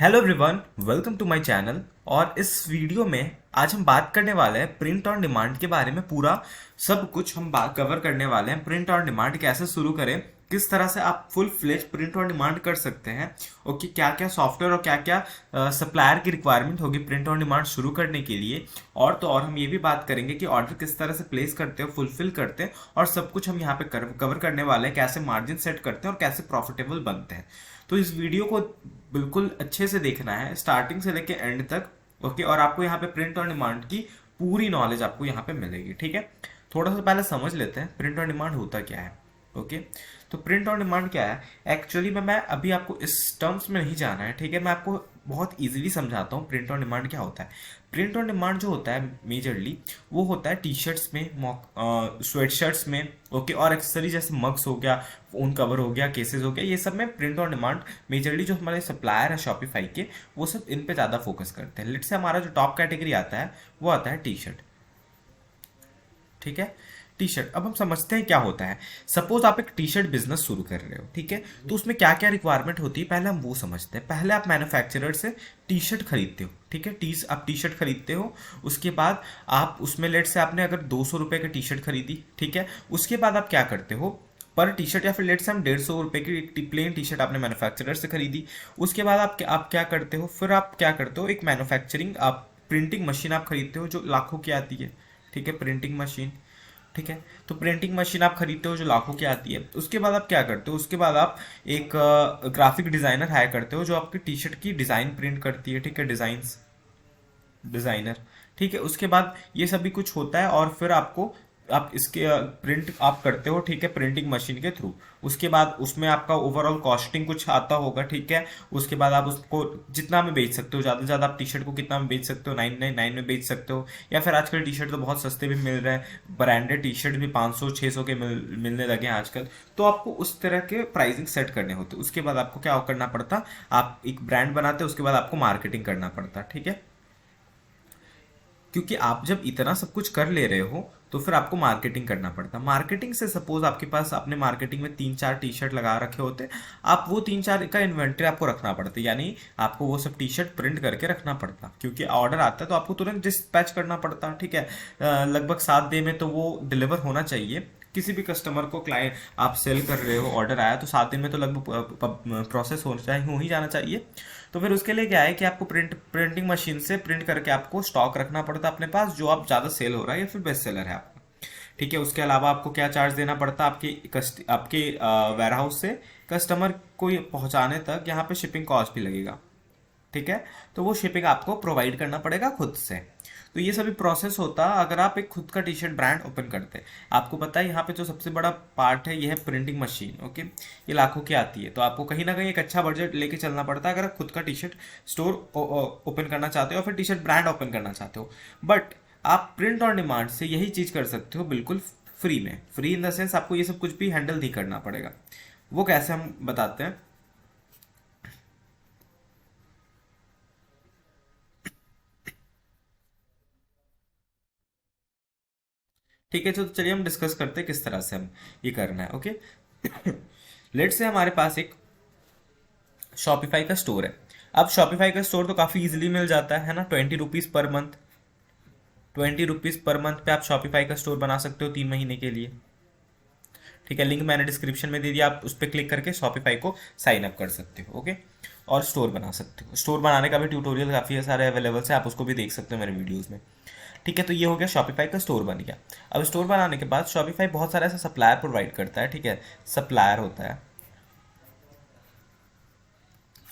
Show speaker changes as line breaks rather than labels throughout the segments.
Hello everyone, welcome to my channel. और इस video में आज हम बात करने वाले हैं प्रिंट ऑन डिमांड के बारे में। पूरा सब कुछ हम बात कवर करने वाले हैं। प्रिंट ऑन डिमांड कैसे शुरू करें, किस तरह से आप full fledge print on demand कर सकते हैं, ओके, क्या क्या सॉफ्टवेयर और क्या क्या सप्लायर की रिक्वायरमेंट होगी प्रिंट ऑन डिमांड शुरू करने के लिए। और तो और हम ये भी बात करेंगे कि ऑर्डर किस तरह से प्लेस करते हैं, फुलफिल करते हैं, और सब कुछ हम यहाँ पे कवर करने वाले हैं। कैसे मार्जिन सेट करते हैं और कैसे प्रॉफिटेबल बनते हैं। तो इस वीडियो को बिल्कुल अच्छे से देखना है, स्टार्टिंग से लेके एंड तक, ओके। और आपको यहाँ पे प्रिंट ऑन डिमांड की पूरी नॉलेज आपको यहाँ पे मिलेगी, ठीक है। थोड़ा सा पहले समझ लेते हैं प्रिंट ऑन डिमांड होता क्या है, ओके। तो प्रिंट ऑन डिमांड क्या है एक्चुअली में, मैं अभी आपको इस टर्म्स में नहीं जाना है, ठीक है। मैं आपको बहुत इजीली समझाता हूँ प्रिंट ऑन डिमांड क्या होता है। प्रिंट ऑन डिमांड जो होता है मेजरली वो होता है टी शर्ट्स में, स्वेट शर्ट्स में, ओके, और एक्सेसरी जैसे मग्स हो गया, फोन कवर हो गया, केसेस हो गया, ये सब में प्रिंट ऑन डिमांड मेजरली जो हमारे सप्लायर है शॉपिफाई के, वो सब इन पे ज़्यादा फोकस करते हैं। लेट से हमारा जो टॉप कैटेगरी आता है वो आता है टी शर्ट, ठीक है। टी शर्ट, अब हम समझते हैं क्या होता है। सपोज आप एक टी शर्ट बिजनेस शुरू कर रहे हो, ठीक है। तो उसमें क्या क्या रिक्वायरमेंट होती है पहले हम वो समझते हैं। पहले आप मैन्युफैक्चरर से टी शर्ट खरीदते हो, ठीक है। आप टी शर्ट खरीदते हो, उसके बाद आप उसमें लेट से आपने अगर 200 रुपये की टी शर्ट खरीदी, ठीक है। उसके बाद आप क्या करते हो पर टी शर्ट, या फिर लेट से हम 150 रुपये की प्लेन टी शर्ट आपने मैन्युफैक्चरर से खरीदी। उसके बाद आप क्या करते हो, फिर आप क्या करते हो, एक मैन्युफैक्चरिंग आप प्रिंटिंग मशीन आप खरीदते हो जो लाखों की आती है, ठीक है, प्रिंटिंग मशीन, ठीक है। तो प्रिंटिंग मशीन आप खरीदते हो जो लाखों की आती है। उसके बाद आप क्या करते हो, उसके बाद आप एक ग्राफिक डिजाइनर हायर करते हो जो आपकी टी शर्ट की डिजाइन प्रिंट करती है, ठीक है, डिजाइनर, ठीक है। उसके बाद ये सभी कुछ होता है और फिर आप इसके प्रिंट आप करते हो, ठीक है, प्रिंटिंग मशीन के थ्रू। उसके बाद उसमें आपका ओवरऑल कॉस्टिंग कुछ आता होगा, ठीक है। उसके बाद आप उसको जितना में बेच सकते हो, ज़्यादा से ज़्यादा आप टी शर्ट को कितना में बेच सकते हो, 999 में बेच सकते हो, या फिर आजकल टी शर्ट तो बहुत सस्ते भी मिल रहे हैं, ब्रांडेड टी शर्ट भी 500-600 के मिलने लगे हैं आजकल। तो आपको उस तरह के प्राइसिंग सेट करने होते। उसके बाद आपको क्या करना पड़ता, आप एक ब्रांड बनाते, उसके बाद आपको मार्केटिंग करना पड़ता, ठीक है। क्योंकि आप जब इतना सब कुछ कर ले रहे हो तो फिर आपको मार्केटिंग करना पड़ता। मार्केटिंग से सपोज आपके पास आपने मार्केटिंग में 3-4 टी शर्ट लगा रखे होते, आप वो 3-4 का इन्वेंट्री आपको रखना पड़ता, यानी आपको वो सब टी शर्ट प्रिंट करके रखना पड़ता, क्योंकि ऑर्डर आता है तो आपको तुरंत डिस्पैच करना पड़ता, ठीक है। लगभग 7 दिन में तो वो डिलीवर होना चाहिए। किसी भी कस्टमर को, क्लाइंट आप सेल कर रहे हो, ऑर्डर आया तो 7 दिन में तो लगभग प्रोसेस हो ही जाना चाहिए। तो फिर उसके लिए क्या है कि आपको प्रिंटिंग मशीन से प्रिंट करके आपको स्टॉक रखना पड़ता है अपने पास, जो आप ज़्यादा सेल हो रहा है या फिर बेस्ट सेलर है आपका, ठीक है। उसके अलावा आपको क्या चार्ज देना पड़ता है आपके वेयर हाउस से कस्टमर को पहुंचाने तक, यहाँ पे शिपिंग कॉस्ट भी लगेगा, ठीक है। तो वो शिपिंग आपको प्रोवाइड करना पड़ेगा खुद से। तो ये सभी प्रोसेस होता अगर आप एक खुद का टी शर्ट ब्रांड ओपन करते। आपको पता है यहाँ पे जो सबसे बड़ा पार्ट है ये है प्रिंटिंग मशीन, ओके। ये लाखों की आती है, तो आपको कहीं ना कहीं एक अच्छा बजट लेके चलना पड़ता है अगर आप खुद का टी शर्ट स्टोर ओपन करना चाहते हो, या फिर टी शर्ट ब्रांड ओपन करना चाहते हो। बट आप प्रिंट ऑन डिमांड से यही चीज़ कर सकते हो बिल्कुल फ्री में। फ्री इन द सेंस आपको ये सब कुछ भी हैंडल नहीं करना पड़ेगा। वो कैसे हम बताते हैं, ठीक है। तो चलिए हम डिस्कस करते हैं किस तरह से हम ये करना है, ओके। लेट से हमारे पास एक शॉपिफाई का स्टोर है। अब शॉपिफाई का स्टोर तो काफ़ी इजीली मिल जाता है ना, 20 rupees per month. 20 rupees per month पे आप शॉपिफाई का स्टोर बना सकते हो 3 महीने के लिए, ठीक है। लिंक मैंने डिस्क्रिप्शन में दे दिया, आप उस पर क्लिक करके शॉपिफाई को साइन अप कर सकते हो, ओके। और स्टोर बना सकते हो। स्टोर बनाने का भी ट्यूटोरियल काफ़ी सारे अवेलेबल है, आप उसको भी देख सकते हो मेरे वीडियोज़ में, ठीक है। तो ये हो गया शॉपिफाई का स्टोर बन गया। अब स्टोर बनाने के बाद शॉपिफाई बहुत सारा ऐसा सप्लायर प्रोवाइड करता है, ठीक है। सप्लायर होता है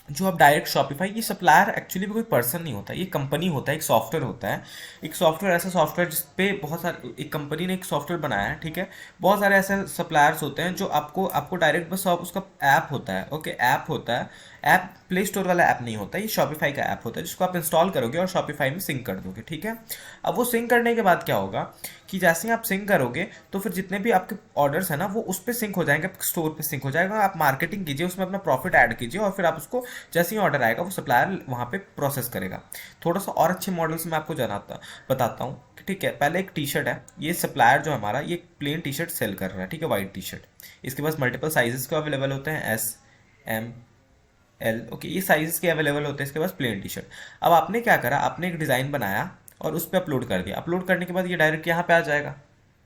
जो आप डायरेक्ट शॉपिफाई, ये सप्लायर एक्चुअली भी कोई पर्सन नहीं होता, ये कंपनी होता है, एक सॉफ्टवेयर होता है। एक सॉफ्टवेयर, ऐसा सॉफ्टवेयर जिस पे बहुत सारे, एक कंपनी ने एक सॉफ्टवेयर बनाया है, ठीक है। बहुत सारे ऐसे सप्लायर्स होते हैं जो आपको आपको डायरेक्ट बस उसका ऐप होता है, ओके, ऐप होता है। ऐप प्ले स्टोर वाला ऐप नहीं होता, ये शॉपिफाई का ऐप होता है जिसको आप इंस्टॉल करोगे और शॉपिफाई में सिंक कर दोगे, ठीक है। अब वो सिंक करने के बाद क्या होगा कि जैसे ही आप सिंक करोगे तो फिर जितने भी आपके ऑर्डर्स हैं ना वो उस पर सिंक हो जाएंगे, स्टोर पे सिंक हो जाएगा। आप मार्केटिंग कीजिए, उसमें अपना प्रॉफिट ऐड कीजिए, और फिर आप उसको जैसे ही ऑर्डर आएगा वो सप्लायर वहाँ पे प्रोसेस करेगा। थोड़ा सा और अच्छे मॉडल्स में आपको बताता हूँ, ठीक है। पहले एक टी शर्ट है, ये सप्लायर जो हमारा ये प्लेन टी शर्ट सेल कर रहा है, ठीक है, वाइट टी शर्ट। इसके पास मल्टीपल साइजेस के अवेलेबल होते हैं, S, M, एल। ओके, ये साइज के अवेलेबल होते हैं इसके पास प्लेन टी शर्ट। अब आपने क्या करा, आपने एक डिज़ाइन बनाया और उस पर अपलोड कर दिया। अपलोड करने के बाद ये डायरेक्ट यहाँ पे आ जाएगा।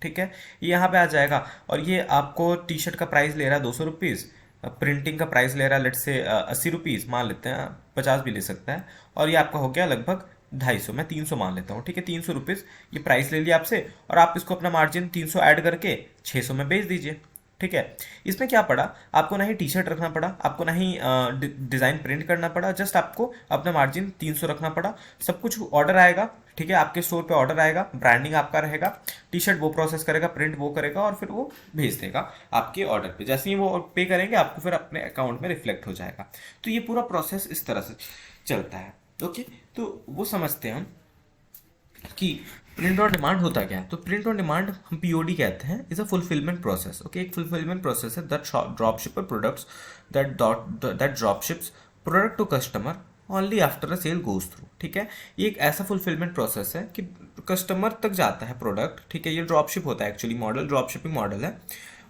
ठीक है, ये यहाँ पे आ जाएगा और ये आपको टी शर्ट का प्राइस ले रहा है 200 रुपीज़, प्रिंटिंग का प्राइस ले रहा है लेट से 80 रुपीज़, मान लेते हैं 50 भी ले सकता है, और ये आपका हो गया लगभग 250, मैं 300 मान लेता हूँ। ठीक है, 300 रुपीज़ ये प्राइस ले लिया आपसे, और आप इसको अपना मार्जिन 300 ऐड करके 600 में बेच दीजिए। ठीक है, इसमें क्या पड़ा, आपको ना ही टी शर्ट रखना पड़ा, आपको ना ही डिज़ाइन प्रिंट करना पड़ा, जस्ट आपको अपना मार्जिन 300 रखना पड़ा। सब कुछ ऑर्डर आएगा। ठीक है, आपके स्टोर पे ऑर्डर आएगा, ब्रांडिंग आपका रहेगा, टी शर्ट वो प्रोसेस करेगा, प्रिंट वो करेगा, और फिर वो भेज देगा आपके ऑर्डर पे। जैसे ही वो पे करेंगे आपको फिर अपने अकाउंट में रिफ्लेक्ट हो जाएगा। तो ये पूरा प्रोसेस इस तरह से चलता है। ओके, तो वो समझते हैं हम कि प्रिंट ऑन डिमांड होता क्या है। तो प्रिंट ऑन डिमांड हम पीओडी कहते हैं, is a fulfilment process. Okay, एक फुलफिलमेंट प्रोसेस है that drop shipper products that drop ships product to customer only after a sale goes through. ठीक है, ये एक ऐसा फुलफिलमेंट प्रोसेस है कि कस्टमर तक जाता है प्रोडक्ट। ठीक है, ये ड्रॉप शिप होता है actually, model drop shipping model है।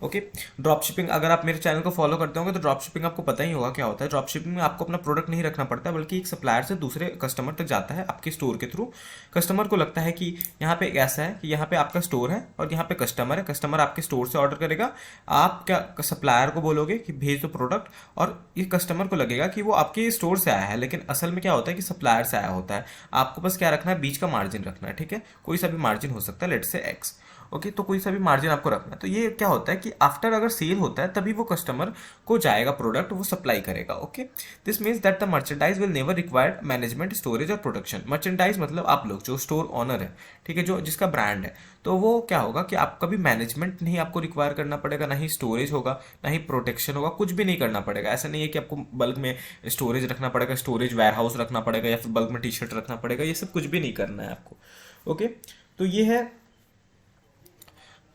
ओके, ड्रॉप शिपिंग, अगर आप मेरे चैनल को फॉलो करते होंगे तो ड्रॉप शिपिंग आपको पता ही होगा क्या होता है। ड्रॉप शिपिंग में आपको अपना प्रोडक्ट नहीं रखना पड़ता है, बल्कि एक सप्लायर से दूसरे कस्टमर तक जाता है आपके स्टोर के थ्रू। कस्टमर को लगता है कि यहाँ पे ऐसा है कि यहाँ पे आपका स्टोर है और यहाँ पे कस्टमर है, कस्टमर आपके स्टोर से ऑर्डर करेगा, आप क्या सप्लायर को बोलोगे कि भेज दो प्रोडक्ट, और ये कस्टमर को लगेगा कि वो आपके स्टोर से आया है, लेकिन असल में क्या होता है कि सप्लायर से आया होता है। आपको बस क्या रखना है, बीच का मार्जिन रखना है। ठीक है, कोई सा भी मार्जिन हो सकता है, लेट से एक्स। ओके, तो कोई सा भी मार्जिन आपको रखना है। तो ये क्या होता है कि आफ्टर अगर सेल होता है तभी वो कस्टमर को जाएगा प्रोडक्ट, वो सप्लाई करेगा। Okay, this means that the merchandise will never required management, storage और प्रोडक्शन। मर्चेंडाइज मतलब आप लोग जो स्टोर ओनर है, ठीक है, जो जिसका ब्रांड है, तो वो क्या होगा कि आपका भी मैनेजमेंट नहीं आपको रिक्वायर करना पड़ेगा, ना ही स्टोरेज होगा, ना ही प्रोटेक्शन होगा, कुछ भी नहीं करना पड़ेगा। ऐसा नहीं है कि आपको बल्क में स्टोरेज रखना पड़ेगा, स्टोरेज वेयर हाउस रखना पड़ेगा, या फिर बल्क में टी शर्ट रखना पड़ेगा, ये सब कुछ भी नहीं करना है आपको। ओके, तो ये है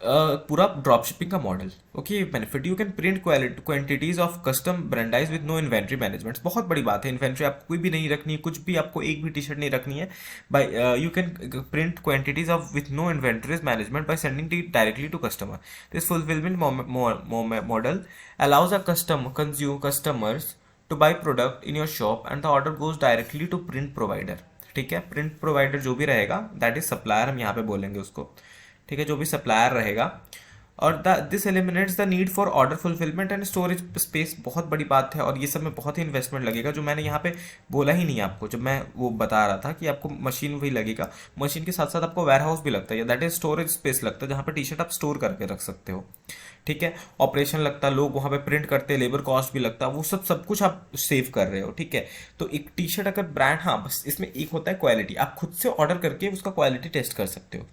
पूरा ड्रॉप शिपिंग का model. Okay, benefit, you can print quantities of custom brandise with no inventory management. बहुत बड़ी बात है, इन्वेंट्री आपको कोई भी नहीं रखनी है, कुछ भी आपको एक भी टी शर्ट नहीं रखनी है। By you can print quantities of with no inventories management by sending it directly to customer. This fulfilment model allows a customers to buy product in your shop and the order goes directly to print provider। ठीक है, print provider जो भी रहेगा, that is supplier, हम यहाँ पे बोलेंगे उसको। ठीक है, जो भी सप्लायर रहेगा, और this eliminates the need for order fulfilment and storage space. बहुत बड़ी बात है, और ये सब में बहुत ही इन्वेस्टमेंट लगेगा, जो मैंने यहाँ पे बोला ही नहीं आपको, जब मैं वो बता रहा था कि आपको मशीन भी लगेगा, मशीन के साथ साथ आपको वेयर हाउस भी लगता है, दैट इज स्टोरेज स्पेस लगता है, जहाँ पे टी शर्ट आप स्टोर करके रख सकते हो। ठीक है, ऑपरेशन लगता है, लोग वहाँ पे प्रिंट करते हैं, लेबर कॉस्ट भी लगता है, वो सब कुछ आप सेव कर रहे हो। ठीक है, तो एक टी शर्ट अगर ब्रांड, हाँ बस इसमें एक होता है क्वालिटी, आप खुद से ऑर्डर करके उसका क्वालिटी टेस्ट कर सकते हो।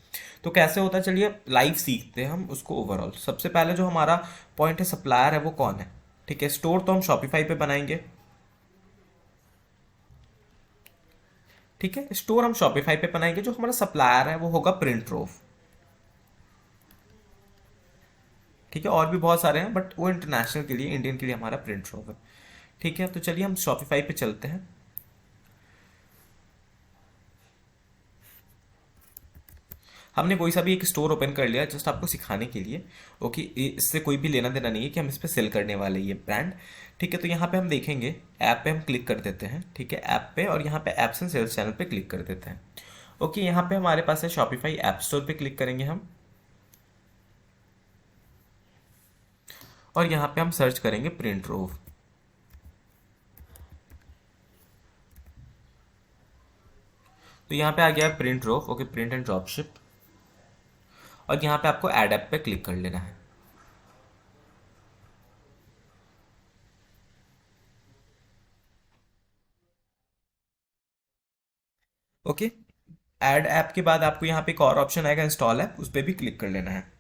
तो कैसे होता है, चलिए लाइव सीखते हैं हम उसको। ओवरऑल सबसे पहले जो हमारा पॉइंट है, सप्लायर है वो कौन है। ठीक है, स्टोर तो हम शॉपिफाई पे बनाएंगे। ठीक है, स्टोर हम शॉपिफाई पे बनाएंगे, जो हमारा सप्लायर है वो होगा प्रिंटरोफ। ठीक है, और भी बहुत सारे हैं बट वो इंटरनेशनल के लिए, इंडियन के लिए हमारा प्रिंटरोफ है। ठीक है, तो चलिए हम शॉपिफाई पे चलते हैं। हमने कोई सा भी एक स्टोर ओपन कर लिया जस्ट आपको सिखाने के लिए। ओके, इससे कोई भी लेना देना नहीं है कि हम इस पर सेल करने वाले ये ब्रांड। ठीक है, तो यहाँ पे हम देखेंगे, ऐप पे हम क्लिक कर देते हैं। ठीक है, ऐप पे, और यहाँ पे एप्स एंड सेल्स चैनल पे क्लिक कर देते हैं। ओके, यहाँ पे हमारे पास है शॉपिफाई ऐप स्टोर पे क्लिक करेंगे हम, और यहाँ पे हम सर्च करेंगे प्रिंट रोव। तो यहाँ पे आ गया print row. Okay, print and drop ship, और यहाँ पे आपको ऐड ऐप पे क्लिक कर लेना है। ओके, ऐड ऐप के बाद आपको यहाँ पे एक और ऑप्शन आएगा, इंस्टॉल ऐप, उस पर भी क्लिक कर लेना है।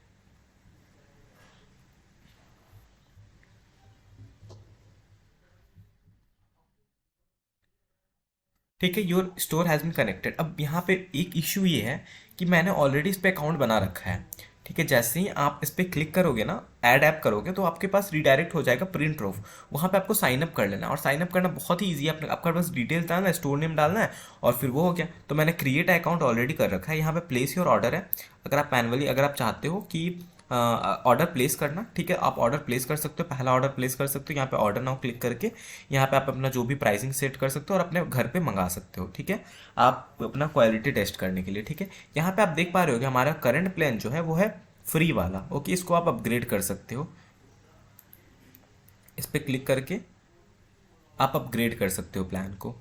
ठीक है, your store has been connected. अब यहाँ पे एक इश्यू ये है कि मैंने ऑलरेडी इस पे अकाउंट बना रखा है। ठीक है, जैसे ही आप इस पे क्लिक करोगे ना, ऐड ऐप करोगे, तो आपके पास रिडायरेक्ट हो जाएगा प्रिंट रोव। वहाँ पे आपको साइन अप कर लेना है, और साइन अप करना बहुत ही ईजी है। आपका बस डिटेल्स डालना है, स्टोर नेम डालना है, और फिर वो हो गया। तो मैंने क्रिएट अकाउंट ऑलरेडी कर रखा है। यहाँ पे प्लेस योर ऑर्डर है। अगर आप मैनुअली, अगर आप चाहते हो कि ऑर्डर प्लेस करना। ठीक है, आप ऑर्डर प्लेस कर सकते हो, पहला ऑर्डर प्लेस कर सकते हो। यहाँ पे ऑर्डर नाउ क्लिक करके यहाँ पे आप अपना जो भी प्राइसिंग सेट कर सकते हो और अपने घर पे मंगा सकते हो। ठीक है, आप अपना क्वालिटी टेस्ट करने के लिए। ठीक है, यहाँ पे आप देख पा रहे हो कि हमारा करंट प्लान जो है वो है फ्री वाला। ओके, इसको आप अपग्रेड कर सकते हो। इस पर क्लिक करके आप अपग्रेड कर सकते हो प्लान को।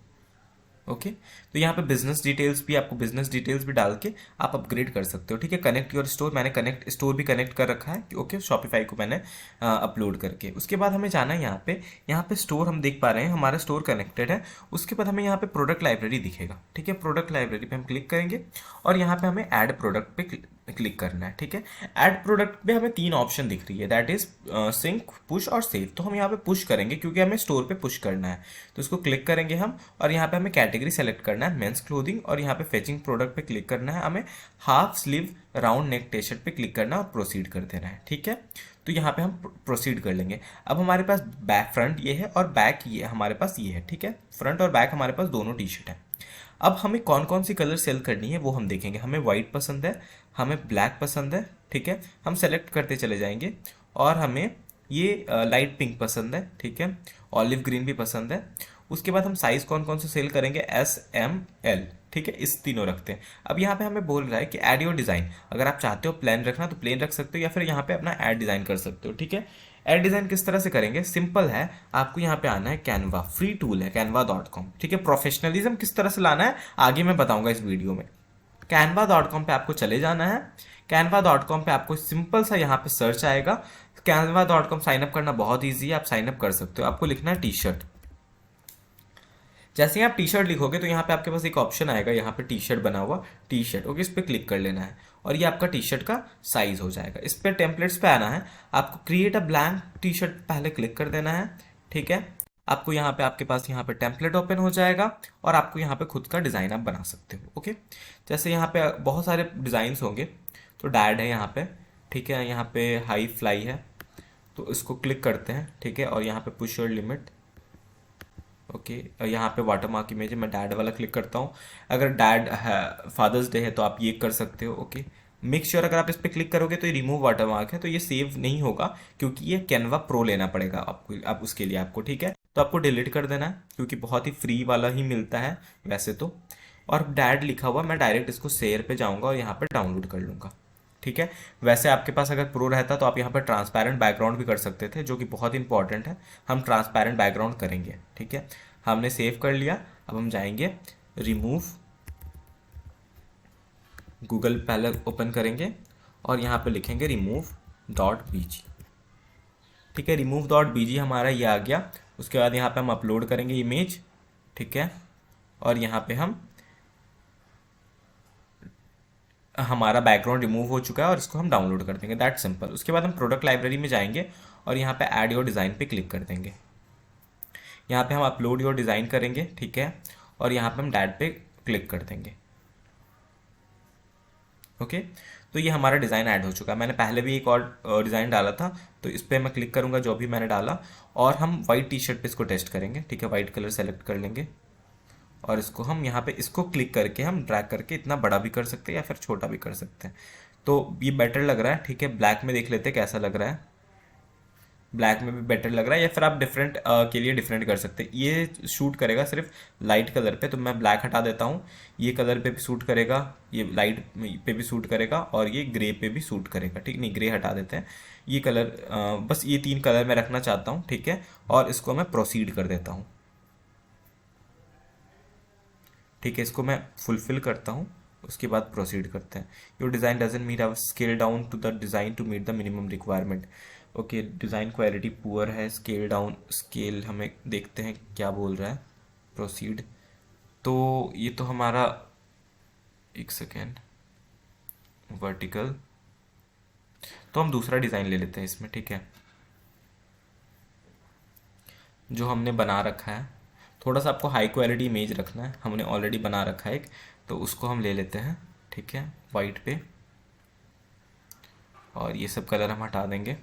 ओके, तो यहाँ पे बिजनेस डिटेल्स भी, आपको बिजनेस डिटेल्स भी डाल के आप अपग्रेड कर सकते हो। ठीक है, कनेक्ट योर स्टोर, मैंने कनेक्ट स्टोर भी कनेक्ट कर रखा है। ओके, शॉपिफाई को मैंने अपलोड करके, उसके बाद हमें जाना है यहाँ पे स्टोर हम देख पा रहे हैं, हमारा स्टोर कनेक्टेड है। उसके बाद हमें यहाँ पे प्रोडक्ट लाइब्रेरी दिखेगा। ठीक है, प्रोडक्ट लाइब्रेरी पे हम क्लिक करेंगे और यहाँ पे हमें ऐड प्रोडक्ट पे क्लिक करना है। ठीक है, ऐड प्रोडक्ट पे हमें 3 ऑप्शन दिख रही है, दैट इज सिंक, पुश और सेव। तो हम यहाँ पे पुश करेंगे क्योंकि हमें स्टोर पे पुश करना है। तो इसको क्लिक करेंगे हम और यहाँ पे हमें कैटेगरी सेलेक्ट करना है मेंस क्लोथिंग, और यहाँ पे फेचिंग प्रोडक्ट पे क्लिक करना है। हमें half sleeve round neck T shirt पे क्लिक करना है और प्रोसीड कर देना है। ठीक है, तो यहाँ पे हम प्रोसीड कर लेंगे। अब हमारे पास बैक, फ्रंट ये है और बैक ये हमारे पास ये है। ठीक है, फ्रंट और बैक हमारे पास दोनों टी शर्ट है। अब हमें कौन कौन सी कलर सेल करनी है वो हम देखेंगे। हमें वाइट पसंद है, हमें ब्लैक पसंद है। ठीक है, हम सेलेक्ट करते चले जाएंगे और हमें ये लाइट पिंक पसंद है। ठीक है, ऑलिव ग्रीन भी पसंद है। उसके बाद हम साइज कौन कौन से सेल करेंगे, एस, एम, एल। ठीक है, इस तीनों रखते हैं। अब यहाँ पे हमें बोल रहा है कि ऐड योर डिज़ाइन। अगर आप चाहते हो प्लेन रखना तो प्लेन रख सकते हो या फिर यहाँ पे अपना ऐड डिज़ाइन कर सकते हो। ठीक है, ऐड डिज़ाइन किस तरह से करेंगे, सिंपल है। आपको यहाँ पे आना है कैनवा, फ्री टूल है canva.com। ठीक है, प्रोफेशनलिज्म किस तरह से लाना है आगे मैं बताऊंगा इस वीडियो में। canva.com पे आपको चले जाना है। canva.com पे आपको सिंपल सा यहाँ पे सर्च आएगा। canva.com साइन अप करना बहुत ईजी है, आप साइन अप कर सकते हो। आपको लिखना है टी शर्ट। जैसे ही आप टी शर्ट लिखोगे तो यहाँ पे आपके पास एक ऑप्शन आएगा, यहाँ पे टी शर्ट बना हुआ, टी शर्ट। ओके, इस पर क्लिक कर लेना है और ये आपका टी शर्ट का साइज हो जाएगा। इस पर टेम्पलेट्स पे आना है, आपको create a blank T shirt पहले क्लिक कर देना है। ठीक है, आपको यहाँ पे आपके पास यहाँ पे टेम्पलेट ओपन हो जाएगा और आपको यहाँ पे खुद का डिज़ाइन आप बना सकते हो। ओके, जैसे यहाँ पे बहुत सारे डिज़ाइंस होंगे, तो डैड है यहाँ पे। ठीक है, यहाँ पे हाई फ्लाई है, तो इसको क्लिक करते हैं। ठीक है, और यहाँ पे पुश योर लिमिट। ओके, यहाँ पे वाटर मार्क इमेज है, मैं डैड वाला क्लिक करता हूँ। अगर डैड है, फादर्स डे है, तो आप ये कर सकते हो। ओके, मेक श्योर अगर आप इस पर क्लिक करोगे तो ये रिमूव वाटर मार्क है, तो ये सेव नहीं होगा क्योंकि ये कैनवा प्रो लेना पड़ेगा आपको, आप उसके लिए आपको। ठीक है, तो आपको डिलीट कर देना है क्योंकि बहुत ही फ्री वाला ही मिलता है वैसे तो। और डैड लिखा हुआ, मैं डायरेक्ट इसको शेयर पे जाऊँगा और यहाँ पर डाउनलोड कर लूँगा। ठीक है, वैसे आपके पास अगर प्रो रहता तो आप यहाँ पर ट्रांसपेरेंट बैकग्राउंड भी कर सकते थे, जो कि बहुत इंपॉर्टेंट है। हम ट्रांसपेरेंट बैकग्राउंड करेंगे। ठीक है, हमने सेव कर लिया। अब हम जाएंगे रिमूव, गूगल पहले ओपन करेंगे और यहाँ पे लिखेंगे remove.bg। ठीक है, remove.bg हमारा ये आ गया। उसके बाद यहाँ पे हम अपलोड करेंगे इमेज। ठीक है, और यहाँ पे हम, हमारा बैकग्राउंड रिमूव हो चुका है और इसको हम डाउनलोड कर देंगे, दैट सिंपल। उसके बाद हम प्रोडक्ट लाइब्रेरी में जाएंगे और यहाँ पे ऐड योर डिज़ाइन पे क्लिक कर देंगे। यहाँ पे हम अपलोड योर डिज़ाइन करेंगे। ठीक है, और यहाँ पे हम डैड पे क्लिक कर देंगे। ओके, तो ये हमारा डिज़ाइन ऐड हो चुका है। मैंने पहले भी एक और डिज़ाइन डाला था, तो इस पर मैं क्लिक करूँगा जो भी मैंने डाला, और हम वाइट टी शर्ट पर इसको टेस्ट करेंगे। ठीक है, वाइट कलर सेलेक्ट कर लेंगे और इसको हम यहाँ पे इसको क्लिक करके हम ड्रैग करके इतना बड़ा भी कर सकते हैं या फिर छोटा भी कर सकते हैं। तो ये बेटर लग रहा है। ठीक है, ब्लैक में देख लेते हैं कैसा लग रहा है। ब्लैक में भी बेटर लग रहा है, या फिर आप डिफरेंट के लिए डिफरेंट कर सकते हैं। ये शूट करेगा सिर्फ लाइट कलर पे, तो मैं ब्लैक हटा देता हूँ। ये कलर पे भी सूट करेगा, ये लाइट पे भी सूट करेगा और ये ग्रे पे भी सूट करेगा। ठीक नहीं, ग्रे हटा देते हैं। ये कलर बस ये 3 कलर मैं रखना चाहता हूँ। ठीक है, और इसको मैं प्रोसीड कर देता हूँ। ठीक है, इसको मैं फुलफिल करता हूँ, उसके बाद प्रोसीड करते हैं। Your design doesn't meet, our scale down to the design to meet the minimum requirement. Okay, design quality poor है, स्केल डाउन, स्केल हमें देखते हैं क्या बोल रहा है। प्रोसीड, तो ये तो हमारा, एक सेकेंड, वर्टिकल, तो हम दूसरा डिज़ाइन ले लेते हैं इसमें। ठीक है, जो हमने बना रखा है, थोड़ा सा आपको हाई क्वालिटी इमेज रखना है, हमने ऑलरेडी बना रखा है एक, तो उसको हम ले लेते हैं। ठीक है, वाइट पे, और ये सब कलर हम हटा देंगे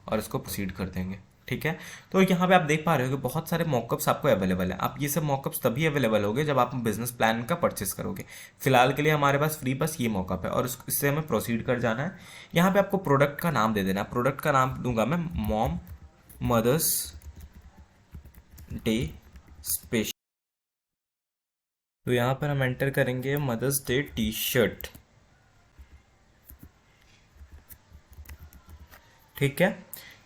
और इसको प्रोसीड कर देंगे। ठीक है। तो यहाँ पे आप देख पा रहे हो कि बहुत सारे मॉकअप्स आपको अवेलेबल है। आप ये सब मॉकअप्स तभी अवेलेबल होंगे जब आप बिजनेस प्लान का परचेस करोगे। फिलहाल के लिए हमारे पास फ्री बस ये मॉकअप है और इससे हमें प्रोसीड कर जाना है। यहाँ पे आपको प्रोडक्ट का नाम दे देना है। प्रोडक्ट का नाम दूंगा मैं मॉम मदर्स डे स्पेशल। तो यहाँ पर हम एंटर करेंगे मदर्स डे टी शर्ट। ठीक है।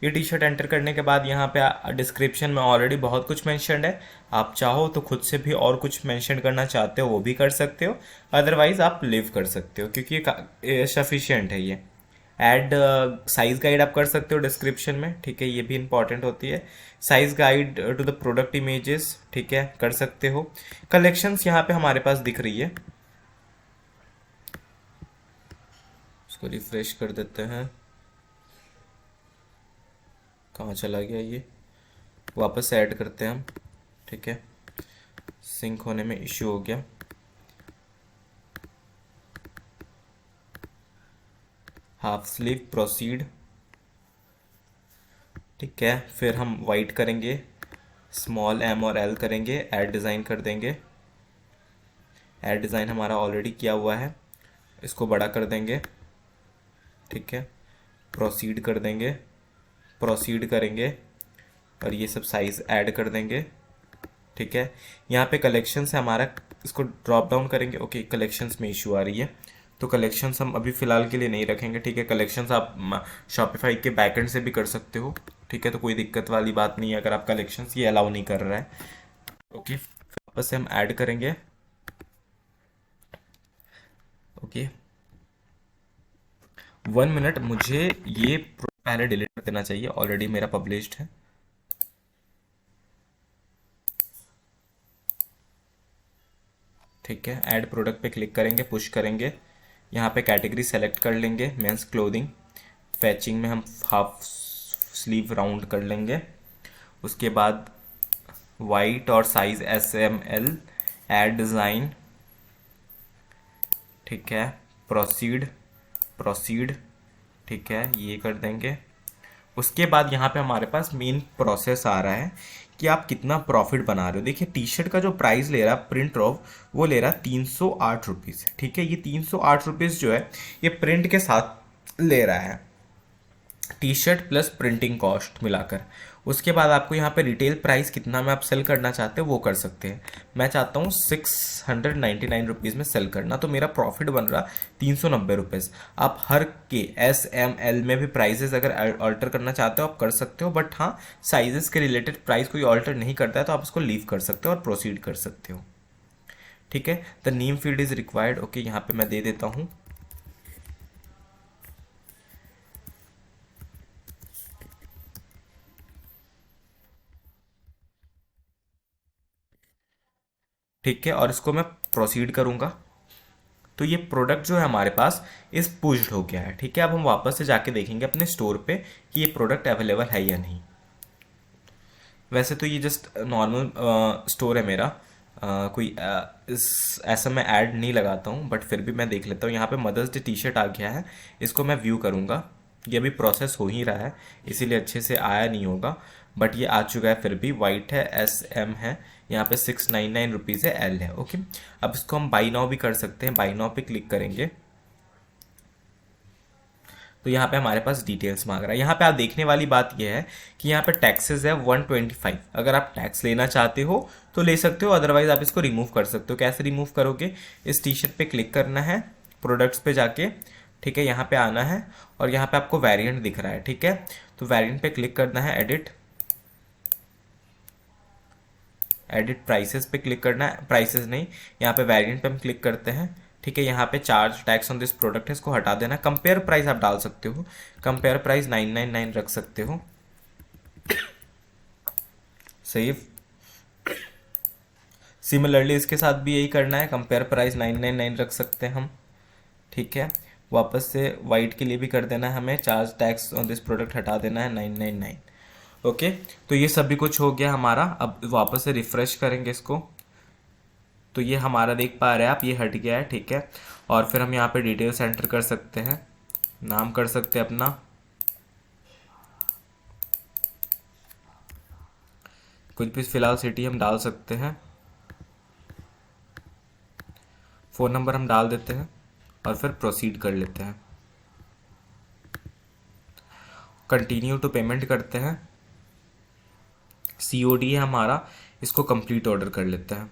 ये टी शर्ट एंटर करने के बाद यहाँ पे डिस्क्रिप्शन में ऑलरेडी बहुत कुछ मेंशन्ड है। आप चाहो तो खुद से भी और कुछ मेंशन करना चाहते हो वो भी कर सकते हो, अदरवाइज आप लिव कर सकते हो क्योंकि ये सफिशियंट है। ये ऐड साइज गाइड आप कर सकते हो डिस्क्रिप्शन में, ठीक है, ये भी इंपॉर्टेंट होती है। Size guide to the product images, ठीक है, कर सकते हो। कलेक्शंस यहाँ पे हमारे पास दिख रही है, उसको रिफ्रेश कर देते हैं। कहाँ चला गया ये, वापस ऐड करते हैं हम, ठीक है। सिंक होने में इश्यू हो गया। हाफ स्लीव प्रोसीड, ठीक है। फिर हम वाइट करेंगे, स्मॉल एम और एल करेंगे, ऐड डिज़ाइन कर देंगे। ऐड डिज़ाइन हमारा ऑलरेडी किया हुआ है, इसको बड़ा कर देंगे, ठीक है। प्रोसीड कर देंगे, प्रोसीड करेंगे और ये सब साइज़ ऐड कर देंगे, ठीक है। यहाँ पे कलेक्शंस है हमारा, इसको ड्रॉप डाउन करेंगे। ओके, कलेक्शंस में इशू आ रही है तो कलेक्शंस हम अभी फ़िलहाल के लिए नहीं रखेंगे, ठीक है। कलेक्शंस आप शॉपिफाई के बैकएंड से भी कर सकते हो, ठीक है। तो कोई दिक्कत वाली बात नहीं है अगर आप कलेक्शंस ये अलाउ नहीं कर रहा है। ओके, वापस से हम ऐड करेंगे। ओके, 1 मिनट, मुझे ये पहले डिलीट कर देना चाहिए, ऑलरेडी मेरा पब्लिश्ड है। ठीक है, ऐड प्रोडक्ट पे क्लिक करेंगे, पुश करेंगे, यहाँ पे कैटेगरी सेलेक्ट कर लेंगे, मेंस क्लोथिंग। फैचिंग में हम हाफ स्लीव राउंड कर लेंगे। उसके बाद वाइट और साइज SML, ऐड डिज़ाइन, ठीक है। प्रोसीड, प्रोसीड, ठीक है, ये कर देंगे। उसके बाद यहाँ पे हमारे पास मेन प्रोसेस आ रहा है कि आप कितना प्रॉफिट बना रहे हो। देखिए टी शर्ट का जो प्राइस ले रहा है प्रिंट ऑफ, वो ले रहा है 308 रुपीज़, ठीक है। ये 308 रुपीज़ जो है ये प्रिंट के साथ ले रहा है, T shirt plus printing cost मिलाकर। उसके बाद आपको यहाँ पे रिटेल प्राइस कितना में आप सेल करना चाहते हो वो कर सकते हैं। मैं चाहता हूँ 699 रुपीज़ में सेल करना, तो मेरा प्रॉफिट बन रहा 390 रुपीज़। आप हर के SML में भी प्राइजेस अगर ऑल्टर करना चाहते हो आप कर सकते हो, बट हाँ, साइजेस के रिलेटेड प्राइस कोई ऑल्टर नहीं करता है तो आप उसको लीव कर सकते हो और प्रोसीड कर सकते हो, ठीक है। The name field is required, okay, यहाँ पे मैं दे देता हूँ। ठीक है, और इसको मैं प्रोसीड करूंगा तो ये प्रोडक्ट जो है हमारे पास इस पुश्ड हो गया है, ठीक है। अब हम वापस से जाके देखेंगे अपने स्टोर पे कि ये प्रोडक्ट अवेलेबल है या नहीं। वैसे तो ये जस्ट नॉर्मल स्टोर है मेरा, कोई इस ऐसा मैं ऐड नहीं लगाता हूँ, बट फिर भी मैं देख लेता हूँ। यहाँ पे मदर्स डे टी शर्ट आ गया है, इसको मैं व्यू करूँगा। ये अभी प्रोसेस हो ही रहा है इसीलिए अच्छे से आया नहीं होगा, बट ये आ चुका है। फिर भी वाइट है, SM है, यहाँ पे 699 रुपीज़ है, L है, ओके। अब इसको हम बाई नाउ भी कर सकते हैं। बाई नाउ पे क्लिक करेंगे तो यहाँ पे हमारे पास डिटेल्स मांग रहा है। यहाँ पे आप देखने वाली बात यह है कि यहाँ पे टैक्सेस है 125। अगर आप टैक्स लेना चाहते हो तो ले सकते हो, अदरवाइज आप इसको रिमूव कर सकते हो। कैसे रिमूव करोगे, इस टी शर्ट पे क्लिक करना है, प्रोडक्ट्स पे जाके, ठीक है, यहाँ पे आना है और यहाँ पे आपको वेरिएंट दिख रहा है, ठीक है। तो वेरिएंट पे क्लिक करना है, एडिट, एडिट प्राइसेस पे क्लिक करना है, प्राइसेस नहीं, यहाँ पे वेरिएंट पे हम क्लिक करते हैं, ठीक है। यहाँ पे charge tax on this product है, इसको हटा देना। कंपेयर प्राइस आप डाल सकते हो, कंपेयर प्राइस 999 रख सकते हो, सही। सिमिलरली इसके साथ भी यही करना है, कंपेयर प्राइस 999 रख सकते हैं हम, ठीक है। वापस से वाइट के लिए भी कर देना है हमें, charge tax on this product हटा देना है 999, ओके। तो ये सभी कुछ हो गया हमारा। अब वापस से रिफ्रेश करेंगे इसको तो ये हमारा देख पा रहे हैं आप, ये हट गया है, ठीक है। और फिर हम यहाँ पे डिटेल्स एंटर कर सकते हैं, नाम कर सकते हैं अपना, कुछ भी फिलहाल सिटी हम डाल सकते हैं, फ़ोन नंबर हम डाल देते हैं और फिर प्रोसीड कर लेते हैं। कंटिन्यू टू पेमेंट करते हैं, COD है हमारा, इसको कंप्लीट ऑर्डर कर लेते हैं।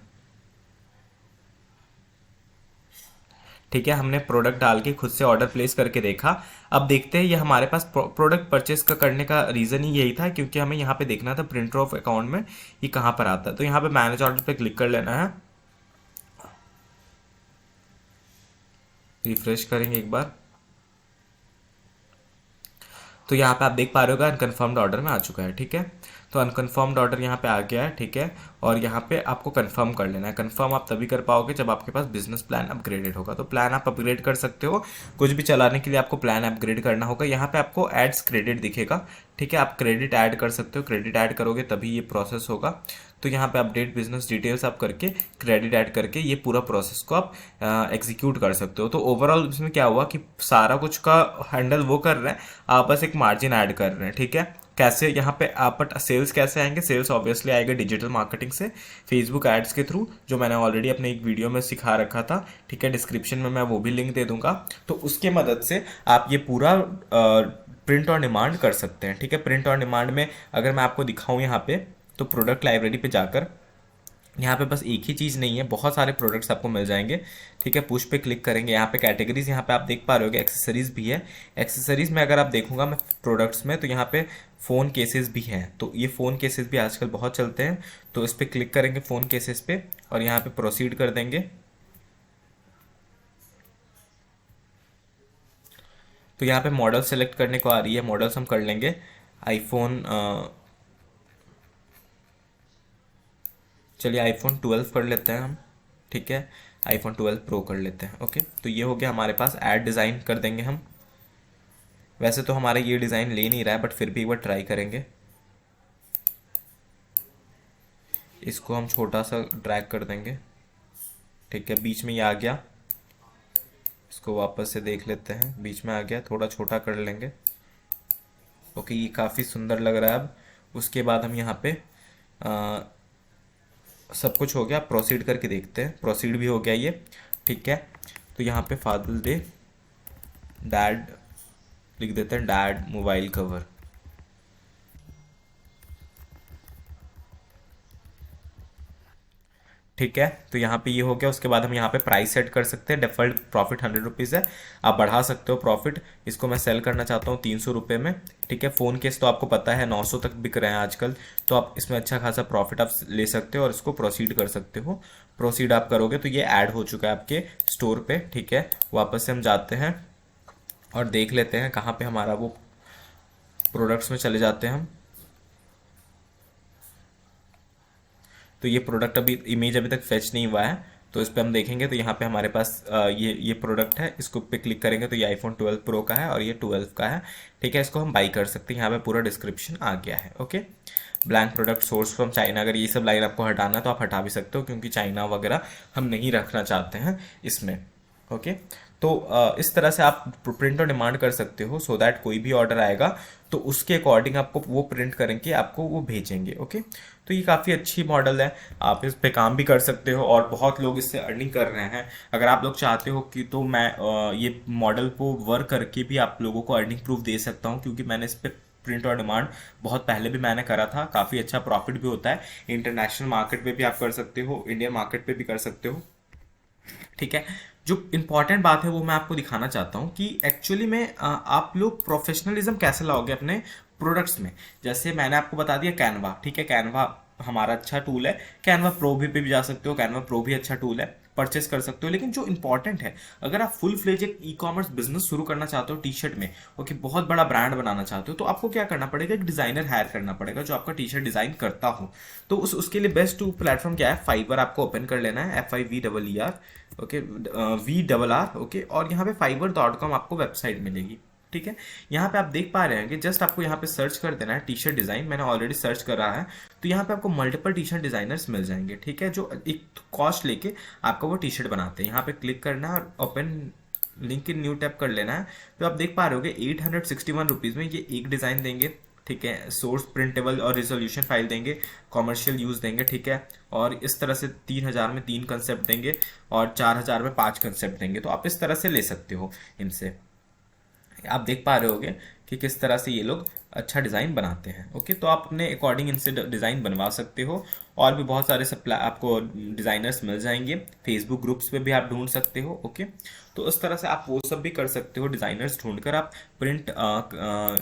ठीक है, हमने प्रोडक्ट डाल के खुद से ऑर्डर प्लेस करके देखा। अब देखते हैं, ये हमारे पास प्रोडक्ट परचेस का करने का रीज़न ही यही था क्योंकि हमें यहाँ पे देखना था प्रिंटर ऑफ अकाउंट में ये कहाँ पर आता है। तो यहाँ पे मैनेज ऑर्डर पे क्लिक कर लेना है, रिफ्रेश करेंगे एक बार, तो यहाँ पे आप देख पा रहे हो अनकन्फर्म्ड ऑर्डर में आ चुका है। ठीक है, तो अनकन्फर्म्ड ऑर्डर यहाँ पे आ गया है। ठीक है, और यहाँ पे आपको कंफर्म कर लेना है। कंफर्म आप तभी कर पाओगे जब आपके पास बिजनेस प्लान अपग्रेडेड होगा। तो प्लान आप अपग्रेड कर सकते हो, कुछ भी चलाने के लिए आपको प्लान अपग्रेड करना होगा। यहाँ पे आपको एड्स क्रेडिट दिखेगा। ठीक है, आप क्रेडिट ऐड कर सकते हो, क्रेडिट ऐड करोगे तभी ये प्रोसेस होगा। तो यहाँ पे अपडेट बिजनेस डिटेल्स आप करके क्रेडिट ऐड करके ये पूरा प्रोसेस को आप एग्जीक्यूट कर सकते हो। तो ओवरऑल इसमें क्या हुआ कि सारा कुछ का हैंडल वो कर रहे हैं, आप बस एक मार्जिन ऐड कर रहे हैं। ठीक है, कैसे यहाँ पे आप सेल्स कैसे आएंगे? सेल्स ऑब्वियसली आएगा डिजिटल मार्केटिंग से, फेसबुक एड्स के थ्रू, जो मैंने ऑलरेडी अपने एक वीडियो में सिखा रखा था। ठीक है, डिस्क्रिप्शन में मैं वो भी लिंक दे दूंगा। तो उसके मदद से आप ये पूरा प्रिंट ऑन डिमांड कर सकते हैं। ठीक है, प्रिंट ऑन डिमांड में अगर मैं आपको दिखाऊं यहाँ पे, तो प्रोडक्ट लाइब्रेरी पे जाकर यहाँ पे बस एक ही चीज़ नहीं है, बहुत सारे प्रोडक्ट्स आपको मिल जाएंगे। ठीक है, पुश पे क्लिक करेंगे, यहाँ पे कैटेगरीज, यहाँ पे आप देख पा रहे हो एक्सेसरीज भी है। एक्सेसरीज में अगर आप देखूंगा मैं प्रोडक्ट्स में, तो यहाँ पे फ़ोन केसेस भी हैं। तो ये फ़ोन केसेस भी आजकल बहुत चलते हैं, तो इस पर क्लिक करेंगे फ़ोन केसेस पे और यहाँ पे प्रोसीड कर देंगे। तो यहाँ पे मॉडल सेलेक्ट करने को आ रही है, मॉडल्स हम कर लेंगे। आईफोन, चलिए आईफोन 12 कर लेते हैं हम। ठीक है, आईफोन 12 प्रो कर लेते हैं। ओके, तो ये हो गया हमारे पास। ऐड डिज़ाइन कर देंगे हम। वैसे तो हमारा ये डिज़ाइन ले नहीं रहा है, बट फिर भी एक बार ट्राई करेंगे। इसको हम छोटा सा ड्रैग कर देंगे। ठीक है, बीच में ये आ गया, इसको वापस से देख लेते हैं, बीच में आ गया, थोड़ा छोटा कर लेंगे। ओके, ये काफ़ी सुंदर लग रहा है। अब उसके बाद हम यहाँ पे सब कुछ हो गया, प्रोसीड करके देखते हैं। प्रोसीड भी हो गया ये। ठीक है, तो यहाँ पे फादल दे डैड लिख देते हैं, डैड मोबाइल कवर। ठीक है, तो यहाँ पे ये हो गया। उसके बाद हम यहाँ पे प्राइस सेट कर सकते हैं। डिफॉल्ट प्रॉफिट 100 रुपीज़ है, आप बढ़ा सकते हो प्रॉफिट। इसको मैं सेल करना चाहता हूँ 300 रुपये में। ठीक है, फ़ोन केस तो आपको पता है 900 तक बिक रहे हैं आजकल, तो आप इसमें अच्छा खासा प्रॉफिट आप ले सकते हो और इसको प्रोसीड कर सकते हो। प्रोसीड आप करोगे तो ये ऐड हो चुका है आपके स्टोर पे। ठीक है, वापस से हम जाते हैं और देख लेते हैं कहाँ पे हमारा वो प्रोडक्ट्स में चले जाते हैं हम। तो ये प्रोडक्ट अभी इमेज अभी तक फेच नहीं हुआ है, तो इस पर हम देखेंगे। तो यहाँ पे हमारे पास ये प्रोडक्ट है, इसको पे क्लिक करेंगे तो ये आईफोन 12 प्रो का है और ये 12 का है। ठीक है, इसको हम बाई कर सकते हैं। यहाँ पे पूरा डिस्क्रिप्शन आ गया है। Okay, blank product source from China, अगर ये सब लाइन आपको हटाना है तो आप हटा भी सकते हो, क्योंकि चाइना वगैरह हम नहीं रखना चाहते हैं इसमें। ओके, तो इस तरह से आप प्रिंट और डिमांड कर सकते हो, सो दैट कोई भी ऑर्डर आएगा तो उसके अकॉर्डिंग आपको वो प्रिंट करेंगे, आपको वो भेजेंगे। ओके, तो ये काफ़ी अच्छी मॉडल है, आप इस पे काम भी कर सकते हो और बहुत लोग इससे अर्निंग कर रहे हैं। अगर आप लोग चाहते हो कि तो मैं ये मॉडल को वर्क करके भी आप लोगों को अर्निंग प्रूफ दे सकता हूँ, क्योंकि मैंने इस पर प्रिंट और डिमांड बहुत पहले भी मैंने करा था, काफ़ी अच्छा प्रॉफिट भी होता है। इंटरनेशनल मार्केट पे भी आप कर सकते हो, इंडियन मार्केट पे भी कर सकते हो। ठीक है, जो इंपॉर्टेंट बात है वो मैं आपको दिखाना चाहता हूँ कि एक्चुअली में आप लोग प्रोफेशनलिज्म कैसे लाओगे अपने प्रोडक्ट्स में। जैसे मैंने आपको बता दिया कैनवा। ठीक है, कैनवा हमारा अच्छा टूल है, कैनवा प्रो भी जा सकते हो, कैनवा प्रो भी अच्छा टूल है, परचेस कर सकते हो। लेकिन जो इंपॉर्टेंट है, अगर आप फुल फ्लेज एक ई कॉमर्स बिजनेस शुरू करना चाहते हो टी शर्ट में, ओके, बहुत बड़ा ब्रांड बनाना चाहते हो, तो आपको क्या करना पड़ेगा, एक डिजाइनर हायर करना पड़ेगा जो आपका टी शर्ट डिजाइन करता हो। तो उसके लिए बेस्ट टू प्लेटफॉर्म क्या है, फाइवर आपको ओपन कर लेना है, FIVER। Okay, VRR। ओके, और यहाँ पे fiverr.com आपको वेबसाइट मिलेगी। ठीक है, यहाँ पे आप देख पा रहे हैं कि जस्ट आपको यहाँ पे सर्च कर देना है टी शर्ट डिज़ाइन, मैंने ऑलरेडी सर्च कर रहा है। तो यहाँ पे आपको मल्टीपल टी शर्ट डिज़ाइनर्स मिल जाएंगे। ठीक है, जो एक कॉस्ट लेके आपको वो टी शर्ट बनाते हैं। यहाँ पे क्लिक करना है और open link in new tab कर लेना है। तो आप देख पा रहे हो 861 रुपीज़ में ये एक डिज़ाइन देंगे, ठीक है, सोर्स प्रिंटेबल और रिजोल्यूशन फाइल देंगे, कॉमर्शियल यूज़ देंगे, ठीक है, और इस तरह से 3,000 में 3 कंसेप्ट देंगे और 4,000 में 5 कंसेप्ट देंगे। तो आप इस तरह से ले सकते हो इनसे। आप देख पा रहे होगे कि किस तरह से ये लोग अच्छा डिज़ाइन बनाते हैं। ओके, तो आप अपने अकॉर्डिंग इनसे डिज़ाइन बनवा सकते हो। और भी बहुत सारे सप्लाई आपको डिज़ाइनर्स मिल जाएंगे, फेसबुक ग्रुप्स पे भी आप ढूंढ सकते हो। ओके, तो इस तरह से आप वो सब भी कर सकते हो, डिज़ाइनर्स ढूंढकर आप प्रिंट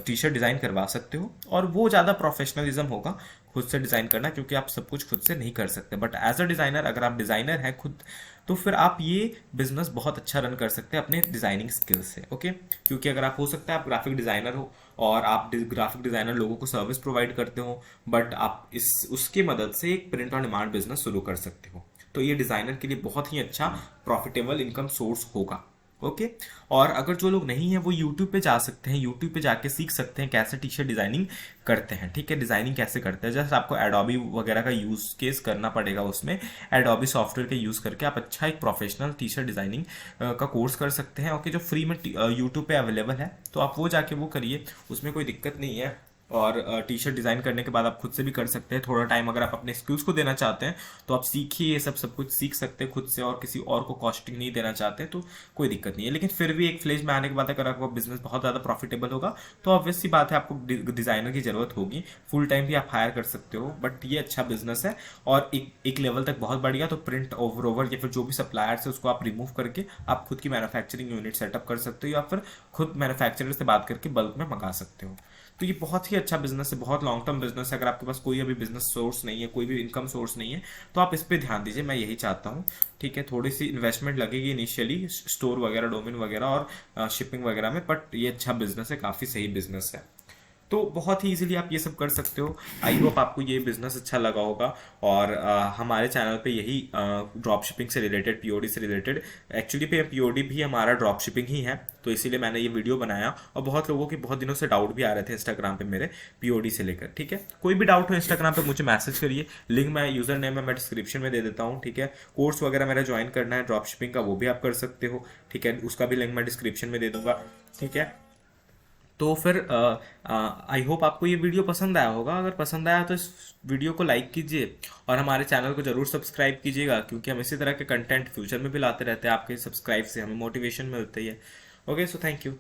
टी शर्ट डिज़ाइन करवा सकते हो। और वो ज़्यादा प्रोफेशनलिज्म होगा खुद से डिज़ाइन करना, क्योंकि आप सब कुछ खुद से नहीं कर सकते। बट एज अ डिज़ाइनर, अगर आप डिज़ाइनर हैं खुद, तो फिर आप ये बिजनेस बहुत अच्छा रन कर सकते हैं अपने डिज़ाइनिंग स्किल से। ओके, क्योंकि अगर आप, हो सकता है आप ग्राफिक डिज़ाइनर हो और आप ग्राफिक डिज़ाइनर लोगों को सर्विस प्रोवाइड करते हो, बट आप इस उसकी मदद से एक प्रिंट ऑन डिमांड बिजनेस शुरू कर सकते हो। तो ये डिज़ाइनर के लिए बहुत ही अच्छा प्रॉफिटेबल इनकम सोर्स होगा। ओके, और अगर जो लोग नहीं है वो यूट्यूब पे जा सकते हैं, यूट्यूब पे जाके सीख सकते हैं कैसे टी शर्ट डिज़ाइनिंग करते हैं। ठीक है, डिज़ाइनिंग कैसे करते हैं, जैसे आपको एडोबी वगैरह का यूज़ केस करना पड़ेगा, उसमें एडोबी सॉफ्टवेयर का यूज़ करके आप अच्छा एक प्रोफेशनल टी शर्ट डिज़ाइनिंग का कोर्स कर सकते हैं। ओके, जो फ्री में यूट्यूब पे अवेलेबल है, तो आप वो जाके वो करिए, उसमें कोई दिक्कत नहीं है। और टी शर्ट डिज़ाइन करने के बाद आप खुद से भी कर सकते हैं। थोड़ा टाइम अगर आप अपने स्किल्स को देना चाहते हैं तो आप सीखिए, ये सब कुछ सीख सकते हैं खुद से, और किसी और को कॉस्टिंग नहीं देना चाहते तो कोई दिक्कत नहीं है। लेकिन फिर भी एक फ्लेज में आने के बाद अगर आपका बिजनेस बहुत ज़्यादा प्रॉफिटेबल होगा तो ऑब्वियस सी बात है आपको डिज़ाइनर की ज़रूरत होगी। फुल टाइम भी आप हायर कर सकते हो, बट ये अच्छा बिजनेस है। और एक लेवल तक बहुत बढ़िया, तो प्रिंट ओवर या फिर जो भी सप्लायर्स है उसको आप रिमूव करके आप खुद की मैन्युफैक्चरिंग यूनिट सेटअप कर सकते हो, या फिर खुद मैन्युफैक्चरर से बात करके बल्क में मंगा सकते हो। तो ये बहुत ही अच्छा बिजनेस है, बहुत लॉन्ग टर्म बिजनेस है। अगर आपके पास कोई अभी बिजनेस सोर्स नहीं है, कोई भी इनकम सोर्स नहीं है, तो आप इस पर ध्यान दीजिए, मैं यही चाहता हूँ। ठीक है, थोड़ी सी इन्वेस्टमेंट लगेगी इनिशियली, स्टोर वगैरह, डोमेन वगैरह और शिपिंग वगैरह में, बट ये अच्छा बिजनेस है, काफ़ी सही बिजनेस है। तो बहुत ही इजीली आप ये सब कर सकते हो। आई होप आपको ये बिजनेस अच्छा लगा होगा। और हमारे चैनल पे यही ड्रॉप शिपिंग से रिलेटेड, पीओडी से रिलेटेड, एक्चुअली पे पीओडी भी हमारा ड्रॉप शिपिंग ही है, तो इसीलिए मैंने ये वीडियो बनाया। और बहुत लोगों के बहुत दिनों से डाउट भी आ रहे थे इंस्टाग्राम पे मेरे पीओडी से लेकर। ठीक है, कोई भी डाउट हो इंस्टाग्राम पे मुझे मैसेज करिए, लिंक मैं यूजर नेम मैं डिस्क्रिप्शन में दे देता हूँ। ठीक है, कोर्स वगैरह मेरा ज्वाइन करना है ड्रॉप शिपिंग का, वो भी आप कर सकते हो। ठीक है, उसका भी लिंक मैं डिस्क्रिप्शन में दे दूंगा। ठीक है, तो फिर आई होप आपको ये वीडियो पसंद आया होगा। अगर पसंद आया तो इस वीडियो को लाइक कीजिए और हमारे चैनल को जरूर सब्सक्राइब कीजिएगा, क्योंकि हम इसी तरह के कंटेंट फ्यूचर में भी लाते रहते हैं। आपके सब्सक्राइब से हमें मोटिवेशन मिलती है। Okay, so thank you.